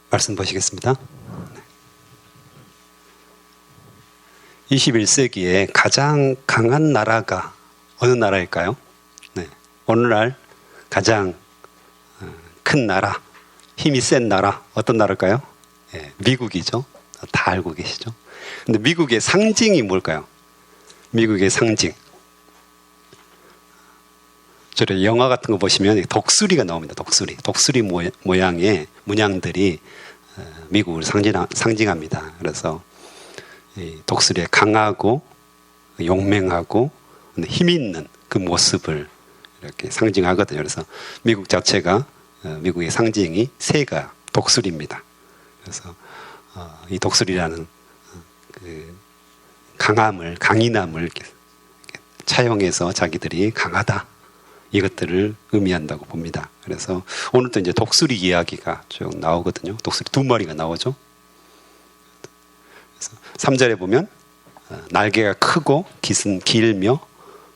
말씀 보시겠습니다. 21세기에 가장 강한 나라가 어느 나라일까요? 네. 오늘날 가장 큰 나라, 힘이 센 나라, 어떤 나라일까요? 네. 미국이죠. 다 알고 계시죠? 근데 미국의 상징이 뭘까요? 미국의 상징. 저래 영화 같은 거 보시면 독수리가 나옵니다. 독수리 모양의 문양들이 미국을 상징합니다. 그래서 이 독수리의 강하고 용맹하고 힘 있는 그 모습을 이렇게 상징하거든요. 그래서 미국 자체가 미국의 상징이 새가 독수리입니다. 그래서 이 독수리라는 그 강인함을 이렇게 차용해서 자기들이 강하다, 이것들을 의미한다고 봅니다. 그래서 오늘도 이제 독수리 이야기가 쭉 나오거든요. 독수리 2마리가 나오죠. 그래서 3절에 보면 날개가 크고 길며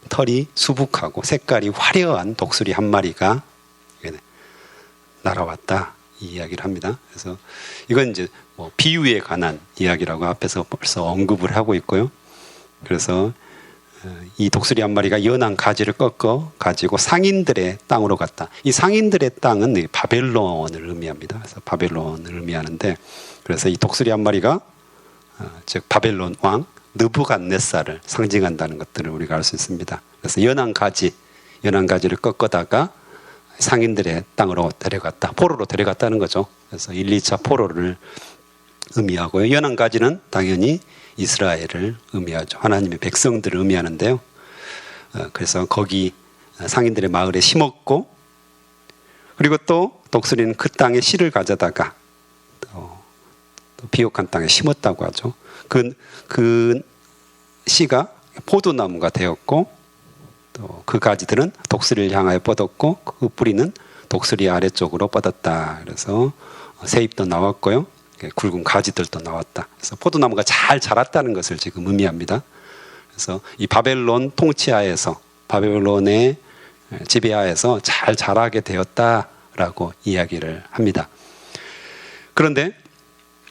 털이 수북하고 색깔이 화려한 독수리 1마리가 날아왔다, 이 이야기를 합니다. 그래서 이건 이제 뭐 비유에 관한 이야기라고 앞에서 벌써 언급을 하고 있고요. 그래서 이 독수리 1마리가 연한 가지를 꺾어 가지고 상인들의 땅으로 갔다. 이 상인들의 땅은 바벨론을 의미합니다. 그래서 바벨론을 의미하는데, 그래서 이 독수리 1마리가 즉 바벨론 왕 느부갓네살을 상징한다는 것들을 우리가 알 수 있습니다. 그래서 연한 가지를 꺾어다가 상인들의 땅으로 데려갔다. 포로로 데려갔다는 거죠. 그래서 1, 2차 포로를 의미하고요. 연한 가지는 당연히 이스라엘을 의미하죠. 하나님의 백성들을 의미하는데요. 그래서 거기 상인들의 마을에 심었고, 그리고 또 독수리는 그 땅에 씨를 가져다가 또 비옥한 땅에 심었다고 하죠. 그 씨가 포도나무가 되었고, 또 그 가지들은 독수리를 향하여 뻗었고, 그 뿌리는 독수리 아래쪽으로 뻗었다. 그래서 새잎도 나왔고요. 굵은 가지들도 나왔다. 그래서 포도나무가 잘 자랐다는 것을 지금 의미합니다. 그래서 이 바벨론 통치하에서, 바벨론의 지배하에서 잘 자라게 되었다라고 이야기를 합니다. 그런데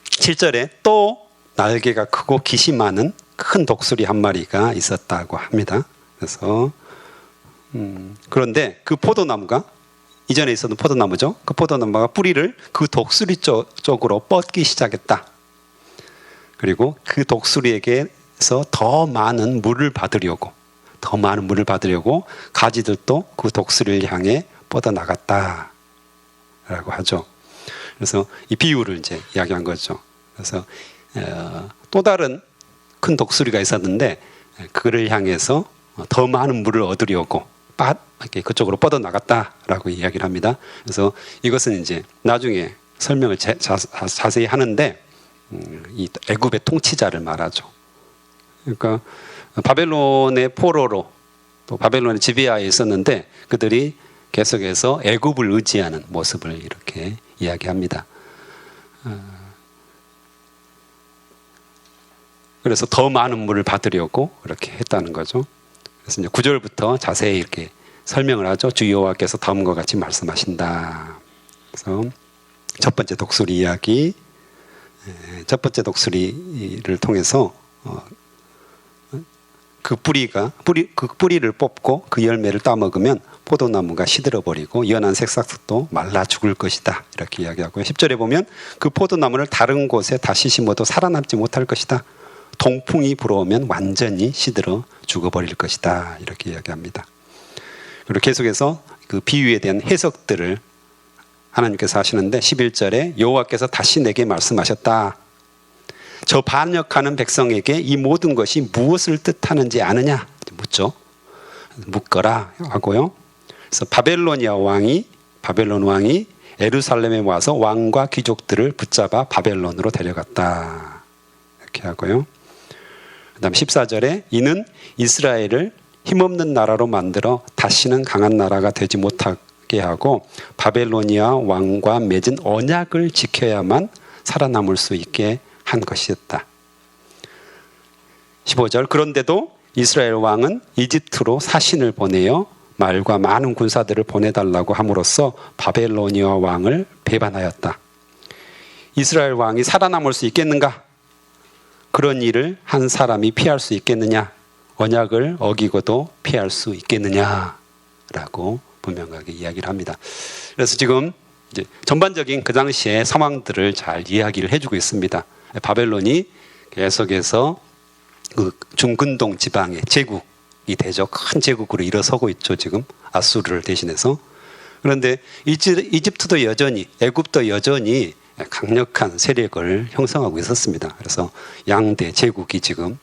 7절에 또 날개가 크고 깃이 많은 큰 독수리 1마리가 있었다고 합니다. 그래서 그런데 그 포도나무가, 이전에 있었던 포도나무죠. 그 포도나무가 뿌리를 그 독수리 쪽으로 뻗기 시작했다. 그리고 그 독수리에게서 더 많은 물을 받으려고 가지들도 그 독수리를 향해 뻗어나갔다 라고 하죠. 그래서 이 비유를 이제 이야기한 거죠. 그래서 또 다른 큰 독수리가 있었는데, 그를 향해서 더 많은 물을 얻으려고 그쪽으로 뻗어나갔다라고 이야기를 합니다. 그래서 이것은 이제 나중에 설명을 자세히 하는데, 이 애굽의 통치자를 말하죠. 그러니까 바벨론의 포로로, 또 바벨론의 지배하에 있었는데 그들이 계속해서 애굽을 의지하는 모습을 이렇게 이야기합니다. 그래서 더 많은 물을 받으려고 그렇게 했다는 거죠. 그래서 이제 9절부터 자세히 이렇게 설명을 하죠. 주 여호와께서 다음과 같이 말씀하신다. 그래서 첫 번째 독수리 이야기, 첫 번째 독수리를 통해서 그 뿌리를 뽑고 그 열매를 따먹으면 포도나무가 시들어버리고 연한 새싹도 말라 죽을 것이다, 이렇게 이야기하고요. 10절에 보면 그 포도나무를 다른 곳에 다시 심어도 살아남지 못할 것이다. 동풍이 불어오면 완전히 시들어 죽어버릴 것이다, 이렇게 이야기합니다. 그리고 계속해서 그 비유에 대한 해석들을 하나님께서 하시는데, 11절에 여호와께서 다시 내게 말씀하셨다. 저 반역하는 백성에게 이 모든 것이 무엇을 뜻하는지 아느냐? 묻죠. 묻거라 하고요. 그래서 바벨론 왕이 예루살렘에 와서 왕과 귀족들을 붙잡아 바벨론으로 데려갔다, 이렇게 하고요. 그 다음 14절에 이는 이스라엘을 힘없는 나라로 만들어 다시는 강한 나라가 되지 못하게 하고 바벨로니아 왕과 맺은 언약을 지켜야만 살아남을 수 있게 한 것이었다. 15절 그런데도 이스라엘 왕은 이집트로 사신을 보내어 말과 많은 군사들을 보내달라고 함으로써 바벨로니아 왕을 배반하였다. 이스라엘 왕이 살아남을 수 있겠는가? 그런 일을 한 사람이 피할 수 있겠느냐? 언약을 어기고도 피할 수 있겠느냐라고 분명하게 이야기를 합니다. 그래서 지금 이제 전반적인 그 당시의 상황들을 잘 이야기를 해주고 있습니다. 바벨론이 계속해서 그 중근동 지방의 제국이 되죠. 큰 제국으로 일어서고 있죠. 지금 아수르를 대신해서. 그런데 이집트도 여전히, 애굽도 여전히 강력한 세력을 형성하고 있었습니다. 그래서 양대 제국이 지금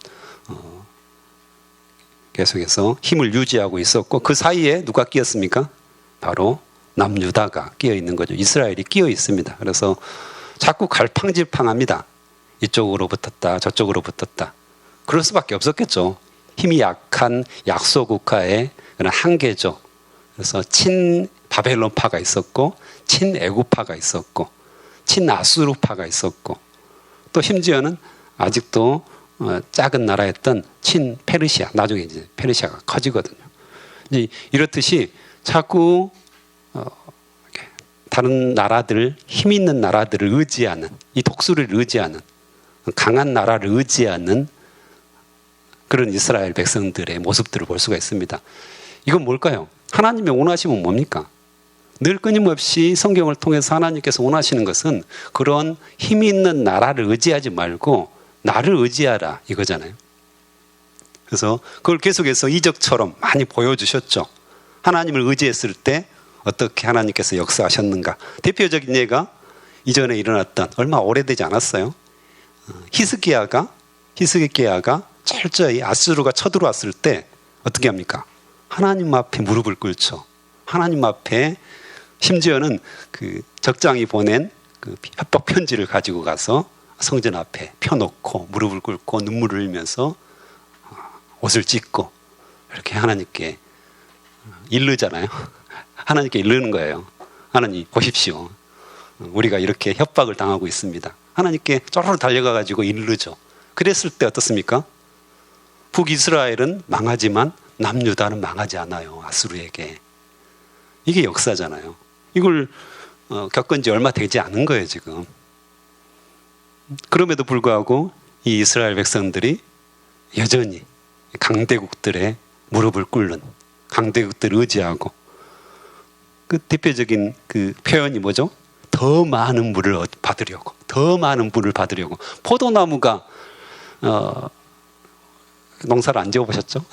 계속해서 힘을 유지하고 있었고, 그 사이에 누가 끼었습니까? 바로 남유다가 끼어 있는 거죠. 이스라엘이 끼어 있습니다. 그래서 자꾸 갈팡질팡합니다. 이쪽으로 붙었다, 저쪽으로 붙었다. 그럴 수밖에 없었겠죠. 힘이 약한 약소국가의 그런 한계죠. 그래서 친 바벨론파가 있었고, 친 애굽파가 있었고, 친 아수르파가 있었고, 또 심지어는 아직도 작은 나라였던 친 페르시아, 나중에 이제 페르시아가 커지거든요. 이제 이렇듯이 자꾸 다른 나라들, 힘 있는 나라들을 의지하는, 이 독수리를 의지하는, 강한 나라를 의지하는 그런 이스라엘 백성들의 모습들을 볼 수가 있습니다. 이건 뭘까요? 하나님의 원하심은 뭡니까? 늘 끊임없이 성경을 통해서 하나님께서 원하시는 것은 그런 힘 있는 나라를 의지하지 말고 나를 의지하라, 이거잖아요. 그래서 그걸 계속해서 이적처럼 많이 보여주셨죠. 하나님을 의지했을 때 어떻게 하나님께서 역사하셨는가. 대표적인 예가 이전에 일어났던, 얼마 오래되지 않았어요. 히스기야가 철저히 아수르가 쳐들어왔을 때 어떻게 합니까? 하나님 앞에 무릎을 꿇죠. 하나님 앞에, 심지어는 그 적장이 보낸 그 협박 편지를 가지고 가서 성전 앞에 펴놓고 무릎을 꿇고 눈물을 흘리면서 옷을 찢고 이렇게 하나님께 일르잖아요. 하나님께 일르는 거예요. 하나님 보십시오. 우리가 이렇게 협박을 당하고 있습니다. 하나님께 쪼르르 달려가가지고 일르죠. 그랬을 때 어떻습니까? 북이스라엘은 망하지만 남유다는 망하지 않아요. 아수르에게. 이게 역사잖아요. 이걸 겪은 지 얼마 되지 않은 거예요, 지금. 그럼에도 불구하고 이 이스라엘 백성들이 여전히 강대국들의 무릎을 꿇는, 강대국들을 의지하고, 그 대표적인 그 표현이 뭐죠? 더 많은 물을 받으려고, 더 많은 물을 받으려고. 포도나무가 농사를 안 지어보셨죠?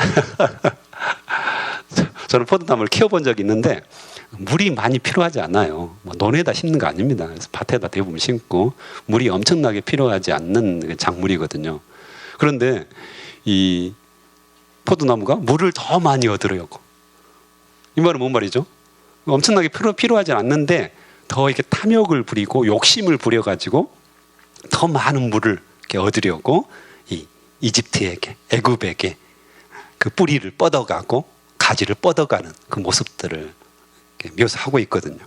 저는 포도나무를 키워본 적이 있는데 물이 많이 필요하지 않아요. 뭐 논에다 심는 거 아닙니다. 그래서 밭에다 대부분 심고 물이 엄청나게 필요하지 않는 작물이거든요. 그런데 이 포도나무가 물을 더 많이 얻으려고. 이 말은 뭔 말이죠? 엄청나게 필요하지 않는데 더 이렇게 탐욕을 부리고 욕심을 부려가지고 더 많은 물을 이렇게 얻으려고 이 이집트에게, 애굽에게 그 뿌리를 뻗어가고 가지를 뻗어가는 그 모습들을 묘사하고 있거든요.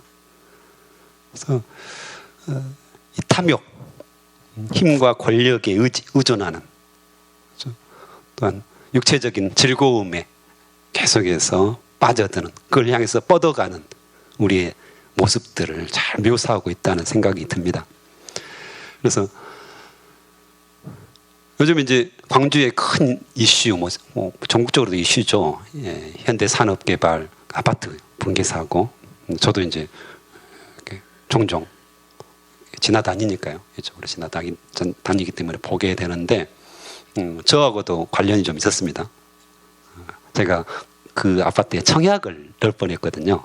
그래서 이 탐욕, 힘과 권력에 의존하는, 또한 육체적인 즐거움에 계속해서 빠져드는, 그걸 향해서 뻗어가는 우리의 모습들을 잘 묘사하고 있다는 생각이 듭니다. 그래서 요즘 이제 광주의 큰 이슈, 전국적으로도 이슈죠. 예, 현대 산업개발, 아파트 붕괴 사고. 저도 이제 종종 지나다니니까요. 이쪽으로 지나다니기 때문에 보게 되는데, 저하고도 관련이 좀 있었습니다. 제가 그 아파트에 청약을 넣을 뻔했거든요.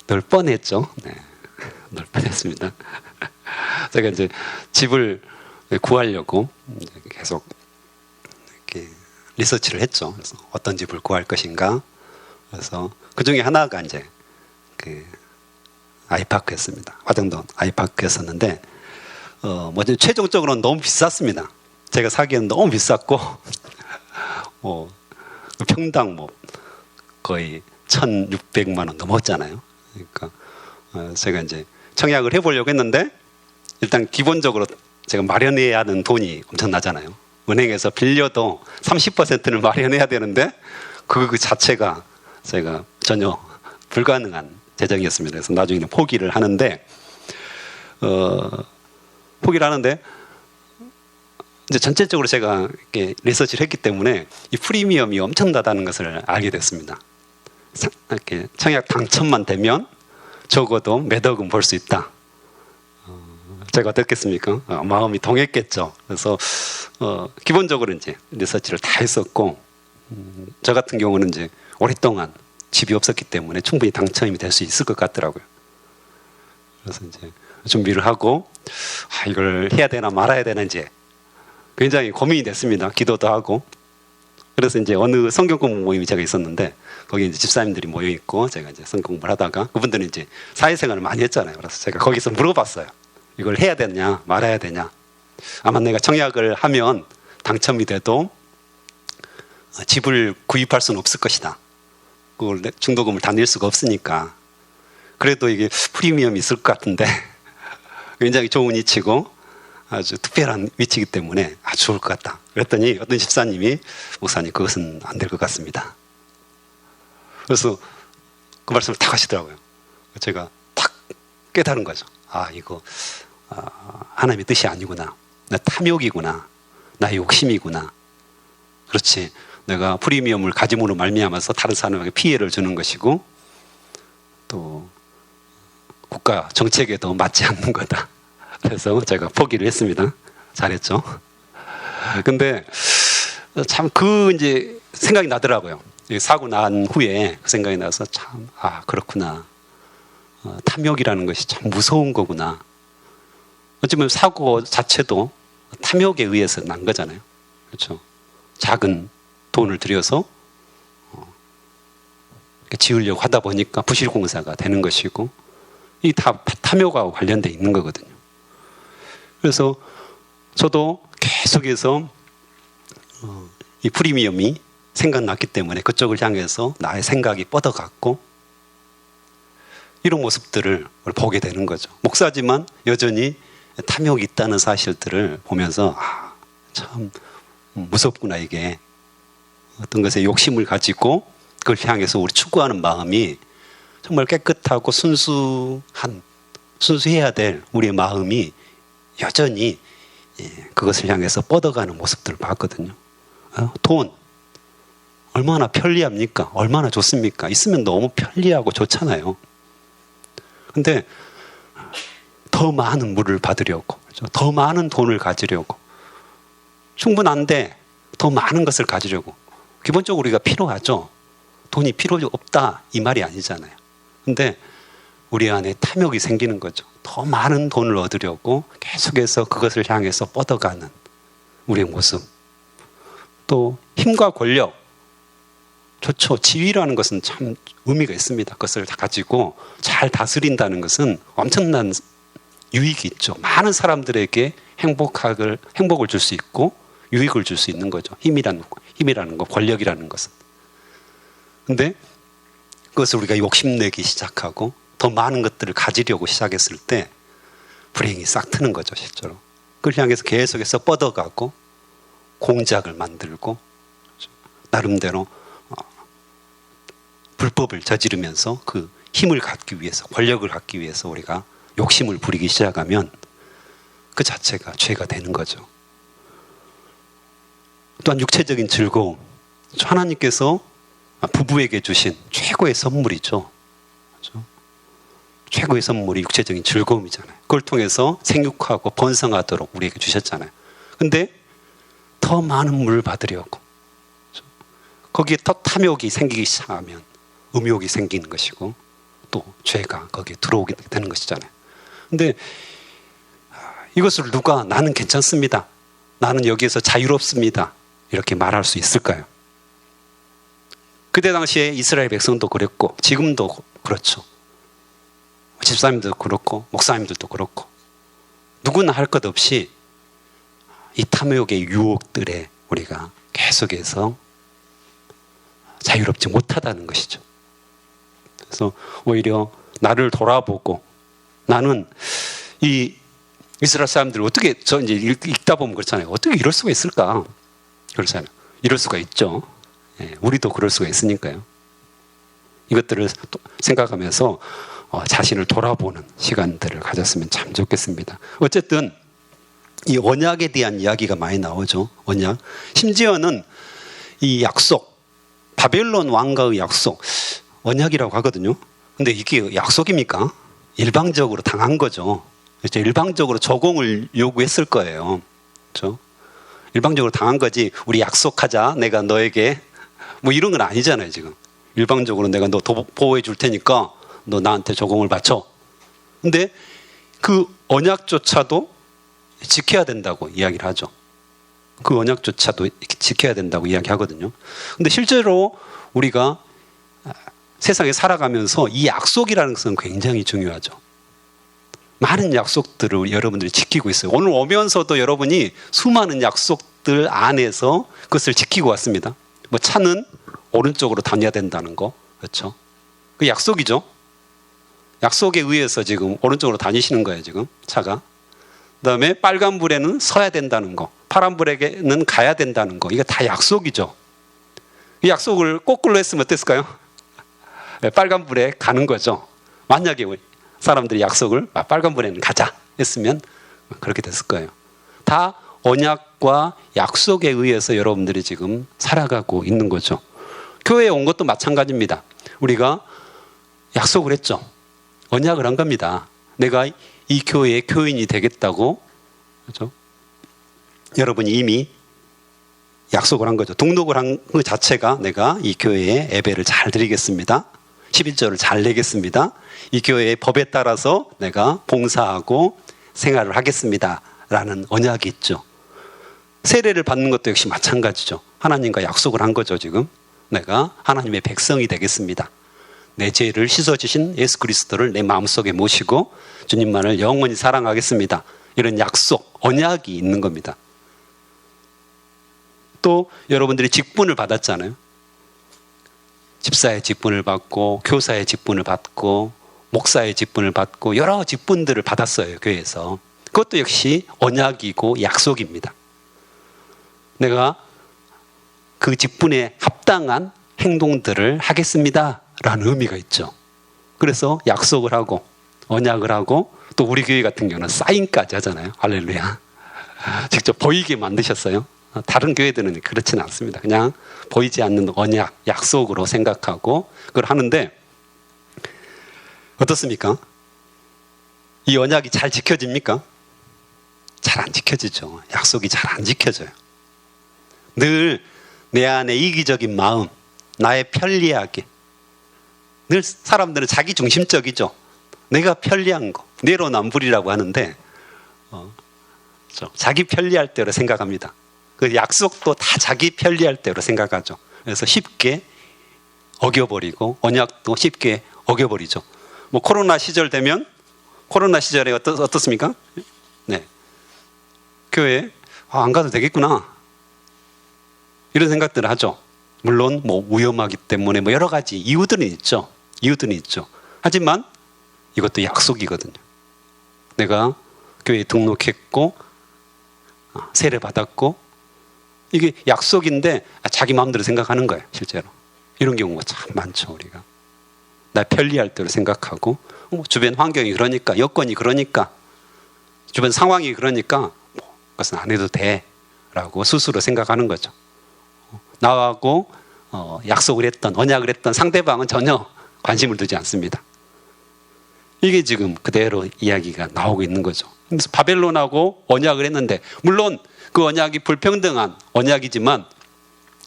넣을 뻔했죠. 네, 넣을 뻔했습니다. 제가 이제 집을 구하려고 계속 이렇게 리서치를 했죠. 그래서 어떤 집을 구할 것인가. 그래서 그 중에 하나가 이제 그 아이파크였습니다. 화정동 아이파크였었는데, 최종적으로는 너무 비쌌습니다. 제가 사기에는 너무 비쌌고, 평당 거의 1,600만 원 넘었잖아요. 그러니까 제가 이제 청약을 해보려고 했는데, 일단 기본적으로 제가 마련해야 하는 돈이 엄청나잖아요. 은행에서 빌려도 30%를 마련해야 되는데 그 자체가 제가 전혀 불가능한 재정이었습니다. 그래서 나중에는 포기를 하는데, 포기를 하는데 이제 전체적으로 제가 이렇게 리서치를 했기 때문에 이 프리미엄이 엄청나다는 것을 알게 됐습니다. 이렇게 청약 당첨만 되면 적어도 몇 억은 벌 수 있다. 제가 어떻겠습니까? 마음이 동했겠죠. 그래서 기본적으로 이제 리서치를 다 했었고, 저 같은 경우는 이제 오랫동안 집이 없었기 때문에 충분히 당첨이 될 수 있을 것 같더라고요. 그래서 이제 준비를 하고 이걸 해야 되나 말아야 되나 이제 굉장히 고민이 됐습니다. 기도도 하고. 그래서 이제 어느 성경 공부 모임이 제가 있었는데 거기 이제 집사님들이 모여 있고 제가 이제 성경 공부를 하다가 그분들은 이제 사회생활을 많이 했잖아요. 그래서 제가 거기서 물어봤어요. 이걸 해야 되냐 말아야 되냐. 아마 내가 청약을 하면 당첨이 돼도 집을 구입할 수는 없을 것이다. 그걸 중도금을 다 낼 수가 없으니까. 그래도 이게 프리미엄이 있을 것 같은데 굉장히 좋은 위치고 아주 특별한 위치이기 때문에 아주 좋을 것 같다. 그랬더니 어떤 집사님이 목사님 그것은 안 될 것 같습니다. 그래서 그 말씀을 딱 하시더라고요. 제가 딱 깨달은 거죠. 이거 하나님의 뜻이 아니구나. 나 탐욕이구나. 나의 욕심이구나. 그렇지. 내가 프리미엄을 가짐으로 말미암아서 다른 사람에게 피해를 주는 것이고 또 국가 정책에도 맞지 않는 거다. 그래서 제가 포기를 했습니다. 잘했죠. 근데 참 이제 생각이 나더라고요. 사고 난 후에 그 생각이 나서 참 그렇구나. 탐욕이라는 것이 참 무서운 거구나. 어쩌면 사고 자체도 탐욕에 의해서 난 거잖아요. 그렇죠. 작은 돈을 들여서 지으려고 하다 보니까 부실공사가 되는 것이고 이 다 탐욕하고 관련돼 있는 거거든요. 그래서 저도 계속해서 이 프리미엄이 생각났기 때문에 그쪽을 향해서 나의 생각이 뻗어갔고 이런 모습들을 보게 되는 거죠. 목사지만 여전히 탐욕이 있다는 사실들을 보면서 참 무섭구나 이게. 어떤 것에 욕심을 가지고 그걸 향해서 우리 추구하는 마음이 정말 깨끗하고 순수해야 될 우리의 마음이 여전히 그것을 향해서 뻗어가는 모습들을 봤거든요. 돈 얼마나 편리합니까? 얼마나 좋습니까? 있으면 너무 편리하고 좋잖아요. 근데 더 많은 물을 받으려고, 더 많은 돈을 가지려고, 충분한데 더 많은 것을 가지려고. 기본적으로 우리가 필요하죠. 돈이 필요 없다 이 말이 아니잖아요. 근데 우리 안에 탐욕이 생기는 거죠. 더 많은 돈을 얻으려고 계속해서 그것을 향해서 뻗어가는 우리의 모습. 또 힘과 권력. 좋죠. 지위라는 것은 참 의미가 있습니다. 그것을 다 가지고 잘 다스린다는 것은 엄청난 유익이 있죠. 많은 사람들에게 행복을 줄 수 있고 유익을 줄 수 있는 거죠. 힘이라는 것, 권력이라는 것은. 근데 그것을 우리가 욕심내기 시작하고 더 많은 것들을 가지려고 시작했을 때 불행이 싹 트는 거죠, 실제로. 그걸 향해서 계속해서 뻗어가고 공작을 만들고 나름대로 불법을 저지르면서 그 힘을 갖기 위해서, 권력을 갖기 위해서 우리가 욕심을 부리기 시작하면 그 자체가 죄가 되는 거죠. 또한 육체적인 즐거움. 하나님께서 부부에게 주신 최고의 선물이죠. 그렇죠? 최고의 선물이 육체적인 즐거움이잖아요. 그걸 통해서 생육하고 번성하도록 우리에게 주셨잖아요. 근데 더 많은 물을 받으려고. 그렇죠? 거기에 더 탐욕이 생기기 시작하면 음욕이 생기는 것이고 또 죄가 거기에 들어오게 되는 것이잖아요. 근데 이것을 누가 나는 괜찮습니다. 나는 여기에서 자유롭습니다. 이렇게 말할 수 있을까요? 그때 당시에 이스라엘 백성도 그랬고 지금도 그렇죠. 집사님도 그렇고 목사님들도 그렇고 누구나 할 것 없이 이 탐욕의 유혹들에 우리가 계속해서 자유롭지 못하다는 것이죠. 그래서 오히려 나를 돌아보고 나는 이 이스라엘 사람들 어떻게 저 이제 읽다 보면 그렇잖아요. 어떻게 이럴 수가 있을까? 그렇잖아요. 이럴 수가 있죠. 우리도 그럴 수가 있으니까요. 이것들을 생각하면서 자신을 돌아보는 시간들을 가졌으면 참 좋겠습니다. 어쨌든 이 언약에 대한 이야기가 많이 나오죠. 언약. 심지어는 이 약속, 바벨론 왕가의 약속, 언약이라고 하거든요. 근데 이게 약속입니까? 일방적으로 당한 거죠. 그렇죠? 일방적으로 조공을 요구했을 거예요. 그렇죠? 일방적으로 당한 거지. 우리 약속하자. 내가 너에게 뭐 이런 건 아니잖아요, 지금. 일방적으로 내가 너 보호해 줄 테니까 너 나한테 조공을 바쳐. 근데 그 언약조차도 지켜야 된다고 이야기를 하죠. 그 언약조차도 지켜야 된다고 이야기하거든요. 근데 실제로 우리가 세상에 살아가면서 이 약속이라는 것은 굉장히 중요하죠. 많은 약속들을 여러분들이 지키고 있어요. 오늘 오면서도 여러분이 수많은 약속들 안에서 그것을 지키고 왔습니다. 뭐 차는 오른쪽으로 다녀야 된다는 거, 그렇죠? 그 약속이죠. 약속에 의해서 지금 오른쪽으로 다니시는 거예요, 지금 차가. 그다음에 빨간불에는 서야 된다는 거, 파란불에는 가야 된다는 거, 이거 다 약속이죠. 이 약속을 거꾸로 했으면 어땠을까요? 빨간불에 가는 거죠. 만약에 사람들이 약속을 빨간불에는 가자 했으면 그렇게 됐을 거예요. 다 언약과 약속에 의해서 여러분들이 지금 살아가고 있는 거죠. 교회에 온 것도 마찬가지입니다. 우리가 약속을 했죠. 언약을 한 겁니다. 내가 이 교회의 교인이 되겠다고, 그렇죠? 여러분이 이미 약속을 한 거죠. 등록을 한 그 자체가 내가 이 교회에 예배를 잘 드리겠습니다. 11조를 잘 내겠습니다. 이 교회의 법에 따라서 내가 봉사하고 생활을 하겠습니다. 라는 언약이 있죠. 세례를 받는 것도 역시 마찬가지죠. 하나님과 약속을 한 거죠, 지금. 내가 하나님의 백성이 되겠습니다. 내 죄를 씻어주신 예수 그리스도를 내 마음속에 모시고 주님만을 영원히 사랑하겠습니다. 이런 약속, 언약이 있는 겁니다. 또 여러분들이 직분을 받았잖아요. 집사의 직분을 받고 교사의 직분을 받고 목사의 직분을 받고 여러 직분들을 받았어요, 교회에서. 그것도 역시 언약이고 약속입니다. 내가 그 직분에 합당한 행동들을 하겠습니다 라는 의미가 있죠. 그래서 약속을 하고 언약을 하고 또 우리 교회 같은 경우는 사인까지 하잖아요. 할렐루야. 직접 보이게 만드셨어요. 다른 교회들은 그렇지는 않습니다. 그냥 보이지 않는 언약, 약속으로 생각하고 그걸 하는데 어떻습니까? 이 언약이 잘 지켜집니까? 잘 안 지켜지죠. 약속이 잘 안 지켜져요. 늘 내 안에 이기적인 마음, 나의 편리하게. 늘 사람들은 자기 중심적이죠. 내가 편리한 거, 내로남불이라고 하는데 자기 편리할 대로 생각합니다. 그 약속도 다 자기 편리할 대로 생각하죠. 그래서 쉽게 어겨버리고 언약도 쉽게 어겨버리죠. 뭐 코로나 시절 되면 코로나 시절에 어떻습니까? 네, 교회 안 가도 되겠구나 이런 생각들을 하죠. 물론 뭐 위험하기 때문에 뭐 여러 가지 이유들은 있죠. 하지만 이것도 약속이거든요. 내가 교회에 등록했고 세례 받았고 이게 약속인데 자기 마음대로 생각하는 거예요. 실제로 이런 경우가 참 많죠. 우리가 나 편리할 대로 생각하고 주변 환경이 그러니까, 여건이 그러니까, 주변 상황이 그러니까 그것은 안 해도 돼 라고 스스로 생각하는 거죠. 나하고 약속을 했던, 언약을 했던 상대방은 전혀 관심을 두지 않습니다. 이게 지금 그대로 이야기가 나오고 있는 거죠. 그래서 바벨론하고 언약을 했는데 물론 그 언약이 불평등한 언약이지만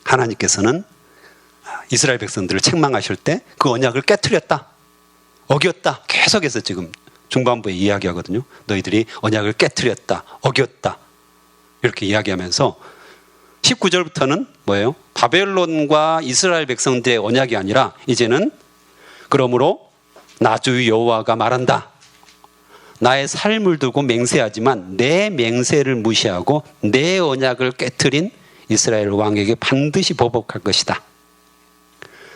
하나님께서는 이스라엘 백성들을 책망하실 때 그 언약을 깨트렸다, 어겼다, 계속해서 지금 중반부에 이야기하거든요. 너희들이 언약을 깨트렸다, 어겼다 이렇게 이야기하면서 19절부터는 뭐예요? 바벨론과 이스라엘 백성들의 언약이 아니라 이제는 그러므로 나 주 여호와가 말한다. 나의 삶을 두고 맹세하지만 내 맹세를 무시하고 내 언약을 깨트린 이스라엘 왕에게 반드시 보복할 것이다.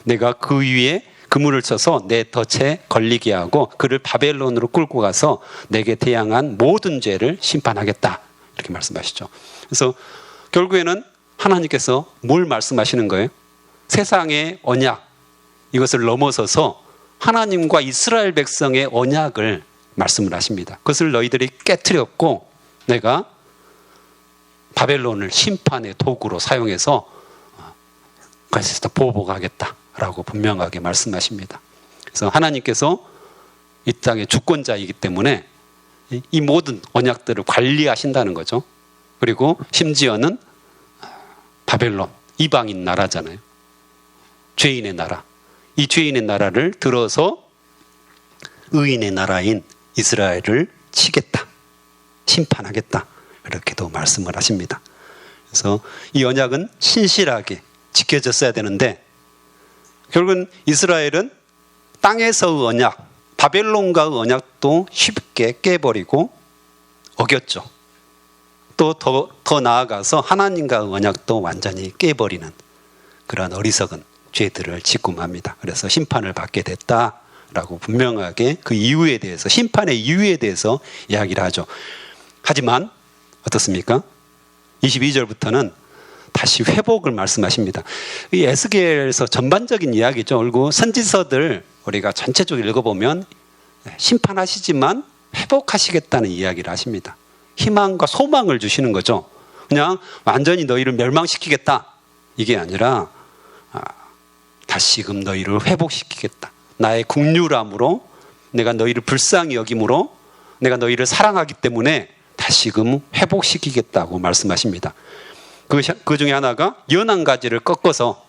내가 그 위에 그물을 쳐서 내 덫에 걸리게 하고 그를 바벨론으로 끌고 가서 내게 대항한 모든 죄를 심판하겠다. 이렇게 말씀하시죠. 그래서 결국에는 하나님께서 뭘 말씀하시는 거예요? 세상의 언약, 이것을 넘어서서 하나님과 이스라엘 백성의 언약을 말씀을 하십니다. 그것을 너희들이 깨트렸고 내가 바벨론을 심판의 도구로 사용해서 그래서 보복하겠다라고 분명하게 말씀하십니다. 그래서 하나님께서 이 땅의 주권자이기 때문에 이 모든 언약들을 관리하신다는 거죠. 그리고 심지어는 바벨론, 이방인 나라잖아요. 죄인의 나라. 이 죄인의 나라를 들어서 의인의 나라인 이스라엘을 치겠다, 심판하겠다, 이렇게도 말씀을 하십니다. 그래서 이 언약은 신실하게 지켜졌어야 되는데 결국은 이스라엘은 땅에서의 언약, 바벨론과의 언약도 쉽게 깨버리고 어겼죠. 또 더 나아가서 하나님과의 언약도 완전히 깨버리는 그런 어리석은 죄들을 짓고 맙니다. 그래서 심판을 받게 됐다라고 분명하게 그 이유에 대해서, 심판의 이유에 대해서 이야기를 하죠. 하지만 어떻습니까? 22절부터는 다시 회복을 말씀하십니다. 이 에스겔에서 전반적인 이야기죠. 그리고 선지서들 우리가 전체적으로 읽어보면 심판하시지만 회복하시겠다는 이야기를 하십니다. 희망과 소망을 주시는 거죠. 그냥 완전히 너희를 멸망시키겠다, 이게 아니라 다시금 너희를 회복시키겠다. 나의 긍휼함으로, 내가 너희를 불쌍히 여김으로, 내가 너희를 사랑하기 때문에 다시금 회복시키겠다고 말씀하십니다. 그 중에 하나가 연한 가지를 꺾어서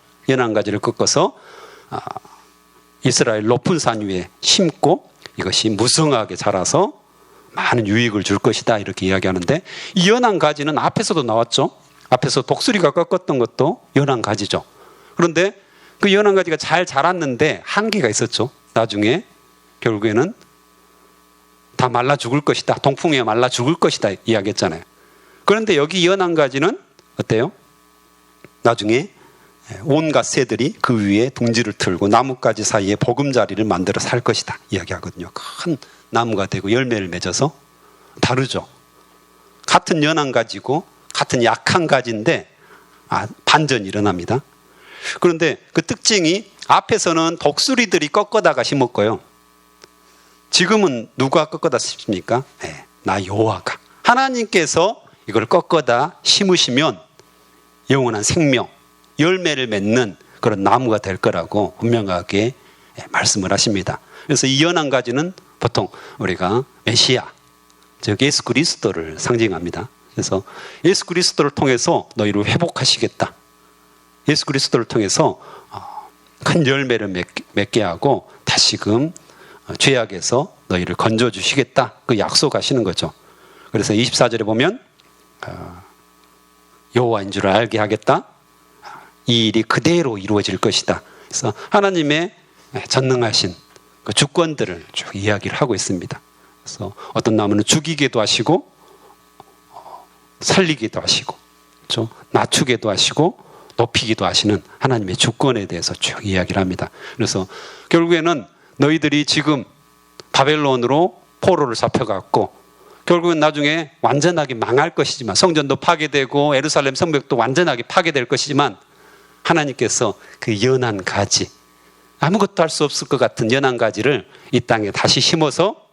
이스라엘 높은 산 위에 심고 이것이 무성하게 자라서 많은 유익을 줄 것이다, 이렇게 이야기하는데, 이 연한 가지는 앞에서도 나왔죠. 앞에서 독수리가 꺾었던 것도 연한 가지죠. 그런데 그 연한 가지가 잘 자랐는데 한계가 있었죠. 나중에 결국에는 다 말라 죽을 것이다, 동풍에 말라 죽을 것이다 이야기했잖아요. 그런데 여기 연한 가지는 어때요? 나중에 온갖 새들이 그 위에 둥지를 틀고 나뭇가지 사이에 보금자리를 만들어 살 것이다 이야기하거든요. 큰 나무가 되고 열매를 맺어서. 다르죠. 같은 연한 가지고 같은 약한 가지인데 반전이 일어납니다. 그런데 그 특징이 앞에서는 독수리들이 꺾어다가 심었고요. 지금은 누가 꺾어다 심습니까? 나 여호와가. 하나님께서 이걸 꺾어다 심으시면 영원한 생명, 열매를 맺는 그런 나무가 될 거라고 분명하게 말씀을 하십니다. 그래서 이 연한 가지는 보통 우리가 메시아, 즉 예수 그리스도를 상징합니다. 그래서 예수 그리스도를 통해서 너희를 회복하시겠다, 예수 그리스도를 통해서 큰 열매를 맺게 하고 다시금 죄악에서 너희를 건져주시겠다, 그 약속하시는 거죠. 그래서 24절에 보면 여호와인 줄 알게 하겠다, 이 일이 그대로 이루어질 것이다. 그래서 하나님의 전능하신 그 주권들을 쭉 이야기를 하고 있습니다. 그래서 어떤 나무는 죽이기도 하시고 살리기도 하시고 그렇죠? 낮추기도 하시고 높이기도 하시는 하나님의 주권에 대해서 쭉 이야기를 합니다. 그래서 결국에는 너희들이 지금 바벨론으로 포로를 잡혀갔고 결국은 나중에 완전하게 망할 것이지만, 성전도 파괴되고 예루살렘 성벽도 완전하게 파괴될 것이지만, 하나님께서 그 연한 가지, 아무것도 할 수 없을 것 같은 연한 가지를 이 땅에 다시 심어서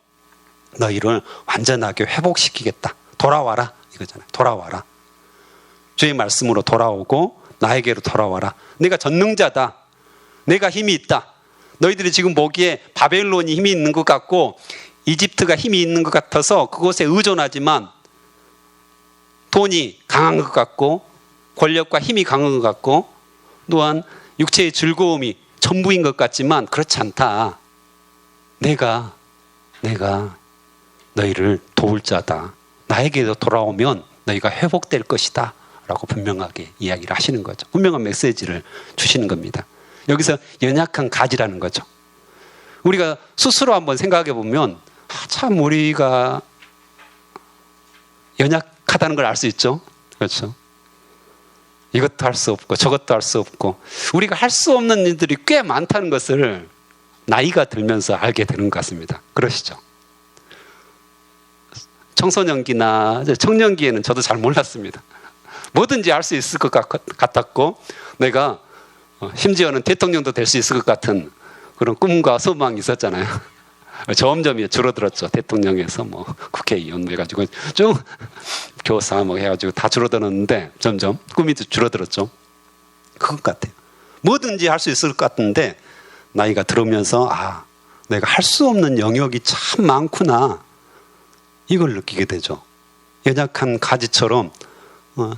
너희를 완전하게 회복시키겠다. 돌아와라 이거잖아요. 돌아와라. 주의 말씀으로 돌아오고 나에게로 돌아와라. 내가 전능자다. 내가 힘이 있다. 너희들이 지금 보기에 바벨론이 힘이 있는 것 같고 이집트가 힘이 있는 것 같아서 그곳에 의존하지만, 돈이 강한 것 같고 권력과 힘이 강한 것 같고 또한 육체의 즐거움이 전부인 것 같지만 그렇지 않다. 내가 너희를 도울 자다. 나에게도 돌아오면 너희가 회복될 것이다 라고 분명하게 이야기를 하시는 거죠. 분명한 메시지를 주시는 겁니다. 여기서 연약한 가지라는 거죠. 우리가 스스로 한번 생각해 보면 참 우리가 연약하다는 걸 알 수 있죠. 그렇죠. 이것도 할 수 없고 저것도 할 수 없고 우리가 할 수 없는 일들이 꽤 많다는 것을 나이가 들면서 알게 되는 것 같습니다. 그러시죠. 청소년기나 청년기에는 저도 잘 몰랐습니다. 뭐든지 할 수 있을 것 같았고 내가 심지어는 대통령도 될 수 있을 것 같은 그런 꿈과 소망이 있었잖아요. 점점 줄어들었죠. 대통령에서 뭐 국회의원 해가지고 쭉 교사 뭐 해가지고 다 줄어들었는데 점점 꿈이 줄어들었죠. 그것 같아요. 뭐든지 할 수 있을 것 같은데 나이가 들으면서 내가 할 수 없는 영역이 참 많구나, 이걸 느끼게 되죠. 연약한 가지처럼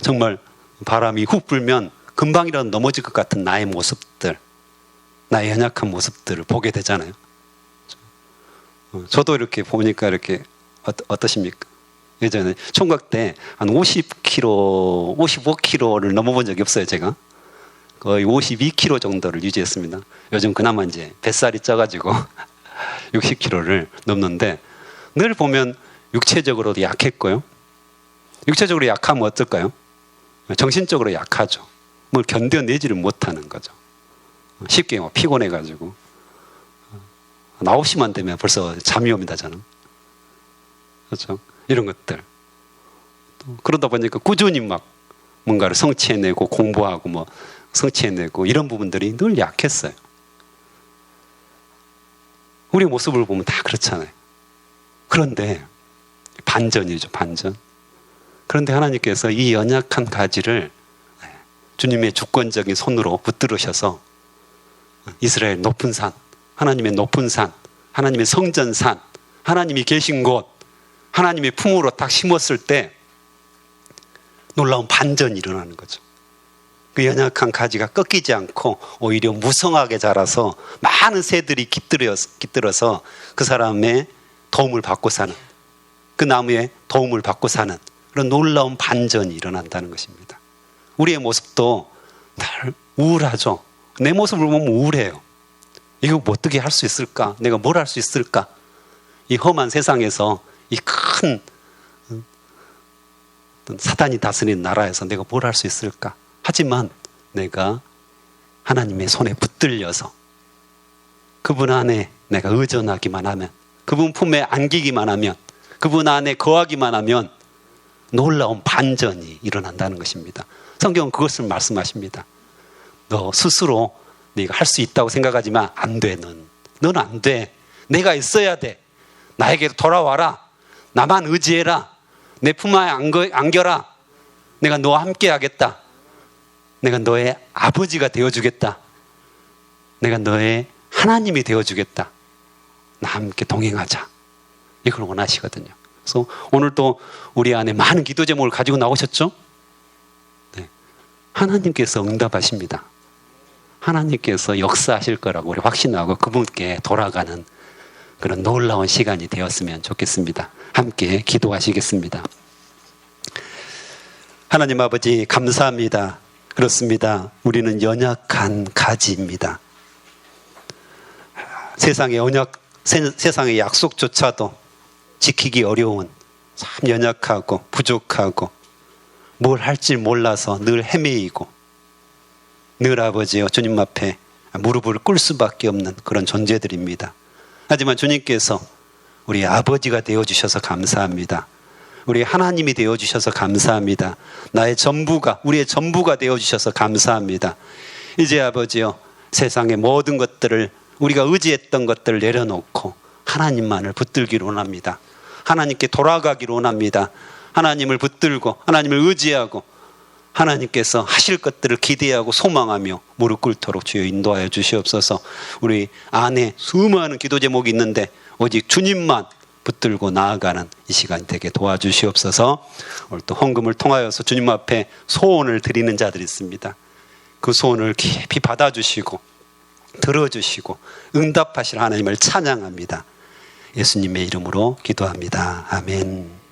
정말 바람이 훅 불면 금방이라도 넘어질 것 같은 나의 모습들, 나의 연약한 모습들을 보게 되잖아요. 저도 이렇게 보니까 이렇게 어떠십니까? 예전에 총각 때 한 50kg, 55kg를 넘어본 적이 없어요. 제가 거의 52kg 정도를 유지했습니다. 요즘 그나마 이제 뱃살이 쪄가지고 60kg를 넘는데, 늘 보면 육체적으로도 약했고요. 육체적으로 약하면 어떨까요? 정신적으로 약하죠. 뭘 견뎌내지를 못하는 거죠. 쉽게 피곤해가지고 9시만 되면 벌써 잠이 옵니다, 저는. 그렇죠? 이런 것들. 그러다 보니까 꾸준히 막 뭔가를 성취해내고 공부하고 뭐 성취해내고 이런 부분들이 늘 약했어요. 우리 모습을 보면 다 그렇잖아요. 그런데 반전이죠, 반전. 그런데 하나님께서 이 연약한 가지를 주님의 주권적인 손으로 붙들으셔서 이스라엘 높은 산, 하나님의 높은 산, 하나님의 성전산, 하나님이 계신 곳, 하나님의 품으로 딱 심었을 때 놀라운 반전이 일어나는 거죠. 그 연약한 가지가 꺾이지 않고 오히려 무성하게 자라서 많은 새들이 깃들어서 그 사람의 도움을 받고 사는, 그 나무의 도움을 받고 사는 그런 놀라운 반전이 일어난다는 것입니다. 우리의 모습도 늘 우울하죠. 내 모습을 보면 우울해요. 이거 뭐 어떻게 할 수 있을까? 내가 뭘 할 수 있을까? 이 험한 세상에서, 이 큰 사단이 다스리는 나라에서 내가 뭘 할 수 있을까? 하지만 내가 하나님의 손에 붙들려서 그분 안에 내가 의존하기만 하면, 그분 품에 안기기만 하면, 그분 안에 거하기만 하면 놀라운 반전이 일어난다는 것입니다. 성경은 그것을 말씀하십니다. 너 스스로 네가 할 수 있다고 생각하지만 안 돼. 너는 안 돼. 내가 있어야 돼. 나에게 돌아와라. 나만 의지해라. 내 품 안에 안겨라. 내가 너와 함께 하겠다. 내가 너의 아버지가 되어주겠다. 내가 너의 하나님이 되어주겠다. 나 함께 동행하자. 이걸 원하시거든요. 그래서 오늘 또 우리 안에 많은 기도 제목을 가지고 나오셨죠? 네. 하나님께서 응답하십니다. 하나님께서 역사하실 거라고 우리 확신하고 그분께 돌아가는 그런 놀라운 시간이 되었으면 좋겠습니다. 함께 기도하시겠습니다. 하나님 아버지, 감사합니다. 그렇습니다. 우리는 연약한 가지입니다. 세상의 약속조차도 지키기 어려운, 참 연약하고 부족하고 뭘 할지 몰라서 늘 헤매이고 늘 아버지여 주님 앞에 무릎을 꿇을 수밖에 없는 그런 존재들입니다. 하지만 주님께서 우리 아버지가 되어주셔서 감사합니다. 우리 하나님이 되어주셔서 감사합니다. 나의 전부가, 우리의 전부가 되어주셔서 감사합니다. 이제 아버지여 세상의 모든 것들을, 우리가 의지했던 것들을 내려놓고 하나님만을 붙들기를 원합니다. 하나님께 돌아가기를 원합니다. 하나님을 붙들고 하나님을 의지하고 하나님께서 하실 것들을 기대하고 소망하며 무릎 꿇도록 주여 인도하여 주시옵소서. 우리 안에 수많은 기도 제목이 있는데 오직 주님만 붙들고 나아가는 이 시간 되게 도와주시옵소서. 오늘 또 헌금을 통하여서 주님 앞에 소원을 드리는 자들이 있습니다. 그 소원을 깊이 받아주시고 들어주시고 응답하실 하나님을 찬양합니다. 예수님의 이름으로 기도합니다. 아멘.